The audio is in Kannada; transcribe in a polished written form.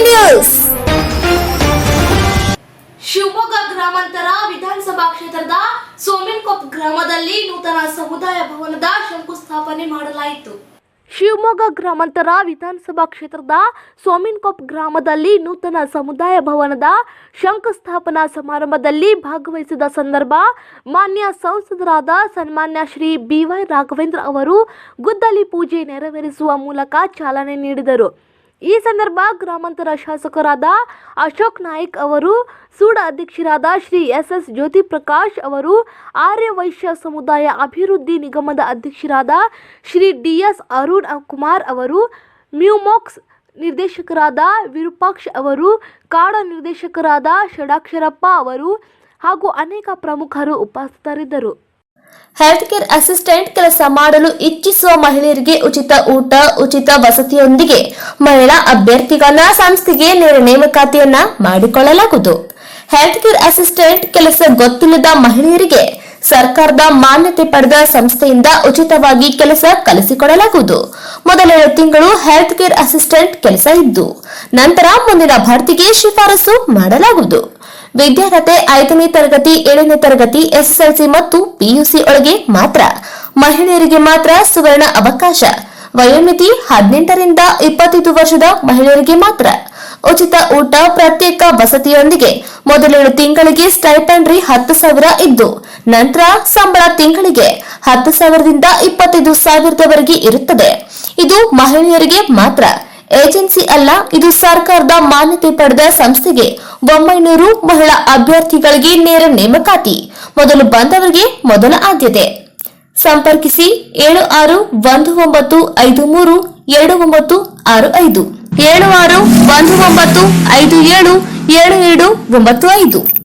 ನ್ಯೂಸ್. ಶಿವಮೊಗ್ಗ ಗ್ರಾಮಾಂತರ ವಿಧಾನಸಭಾ ಕ್ಷೇತ್ರದ ಸೋಮಿನಕೊಪ್ಪ ಗ್ರಾಮದಲ್ಲಿ ನೂತನ ಸಮುದಾಯ ಭವನದ ಶಂಕುಸ್ಥಾಪನೆ ಮಾಡಲಾಯಿತು. ಶಿವಮೊಗ್ಗ ಗ್ರಾಮಾಂತರ ವಿಧಾನಸಭಾ ಕ್ಷೇತ್ರದ ಸೋಮಿನಕೊಪ್ಪ ಗ್ರಾಮದಲ್ಲಿ ನೂತನ ಸಮುದಾಯ ಭವನದ ಶಂಕುಸ್ಥಾಪನಾ ಸಮಾರಂಭದಲ್ಲಿ ಭಾಗವಹಿಸಿದ ಸಂದರ್ಭ ಮಾನ್ಯ ಸಂಸದರಾದ ಸನ್ಮಾನ್ಯ ಶ್ರೀ BY ರಾಘವೇಂದ್ರ ಅವರು ಗುದ್ದಲಿ ಪೂಜೆ ನೆರವೇರಿಸುವ ಮೂಲಕ ಚಾಲನೆ ನೀಡಿದರು. ಈ ಸಂದರ್ಭ ಗ್ರಾಮಾಂತರ ಶಾಸಕರಾದ ಅಶೋಕ್ ನಾಯ್ಕ್ ಅವರು, ಸೂಡ ಅಧ್ಯಕ್ಷರಾದ ಶ್ರೀ SS ಜ್ಯೋತಿ ಪ್ರಕಾಶ್ ಅವರು, ಆರ್ಯ ವೈಶ್ಯ ಸಮುದಾಯ ಅಭಿವೃದ್ಧಿ ನಿಗಮದ ಅಧ್ಯಕ್ಷರಾದ ಶ್ರೀ DS ಅರುಣ್ ಕುಮಾರ್ ಅವರು, ಮ್ಯೂಮೋಕ್ಸ್ ನಿರ್ದೇಶಕರಾದ ವಿರೂಪಾಕ್ಷ್ ಅವರು, ಕಾಡ ನಿರ್ದೇಶಕರಾದ ಷಡಾಕ್ಷರಪ್ಪ ಅವರು ಹಾಗೂ ಅನೇಕ ಪ್ರಮುಖರು ಉಪಸ್ಥಿತರಿದ್ದರು. ಹೆಲ್ತ್ ಕೇರ್ ಅಸಿಸ್ಟೆಂಟ್ ಕೆಲಸ ಮಾಡಲು ಇಚ್ಛಿಸುವ ಮಹಿಳೆಯರಿಗೆ ಉಚಿತ ಊಟ, ಉಚಿತ ವಸತಿಯೊಂದಿಗೆ ಮಹಿಳಾ ಅಭ್ಯರ್ಥಿಗಳನ್ನ ಸಂಸ್ಥೆಗೆ ನೇರ ನೇಮಕಾತಿಯನ್ನ ಮಾಡಿಕೊಳ್ಳಲಾಗುವುದು. ಹೆಲ್ತ್ ಕೇರ್ ಅಸಿಸ್ಟೆಂಟ್ ಕೆಲಸ ಗೊತ್ತಿಲ್ಲದ ಮಹಿಳೆಯರಿಗೆ ಸರ್ಕಾರದ ಮಾನ್ಯತೆ ಪಡೆದ ಸಂಸ್ಥೆಯಿಂದ ಉಚಿತವಾಗಿ ಕೆಲಸ ಕಲಿಸಿಕೊಡಲಾಗುವುದು. ಮೊದಲ 2 ತಿಂಗಳು ಹೆಲ್ತ್ ಕೇರ್ ಅಸಿಸ್ಟೆಂಟ್ ಕೆಲಸ ಇದ್ದು ನಂತರ ಮುಂದಿನ ಭರ್ತಿಗೆ ಶಿಫಾರಸು ಮಾಡಲಾಗುವುದು. ವಿದ್ಯಾರ್ಹತೆ 5ನೇ ತರಗತಿ, 7ನೇ ತರಗತಿ, SSLC ಮತ್ತು PUC ಒಳಗೆ ಮಾತ್ರ. ಮಹಿಳೆಯರಿಗೆ ಮಾತ್ರ ಸುವರ್ಣ ಅವಕಾಶ. ವಯೋಮಿತಿ 18 ರಿಂದ 25 ವರ್ಷದ ಮಹಿಳೆಯರಿಗೆ ಮಾತ್ರ. ಉಚಿತ ಊಟ, ಪ್ರತ್ಯೇಕ ವಸತಿಯೊಂದಿಗೆ ಮೊದಲ 7 ತಿಂಗಳಿಗೆ ಸ್ಟೈಪೆಂಡ್ರಿ 10,000 ಇದ್ದು ನಂತರ ಸಂಬಳ ತಿಂಗಳಿಗೆ 10,000 ದಿಂದ 25,000 ಇರುತ್ತದೆ. ಇದು ಮಹಿಳೆಯರಿಗೆ ಮಾತ್ರ. ಏಜೆನ್ಸಿ ಅಲ್ಲ, ಇದು ಸರ್ಕಾರದ ಮಾನ್ಯತೆ ಪಡೆದ ಸಂಸ್ಥೆಗೆ 900 ಮಹಿಳಾ ಅಭ್ಯರ್ಥಿಗಳಿಗೆ ನೇರ ನೇಮಕಾತಿ. ಮೊದಲು ಬಂದವರಿಗೆ ಮೊದಲ ಆದ್ಯತೆ. ಸಂಪರ್ಕಿಸಿ 7619532965 7619577795.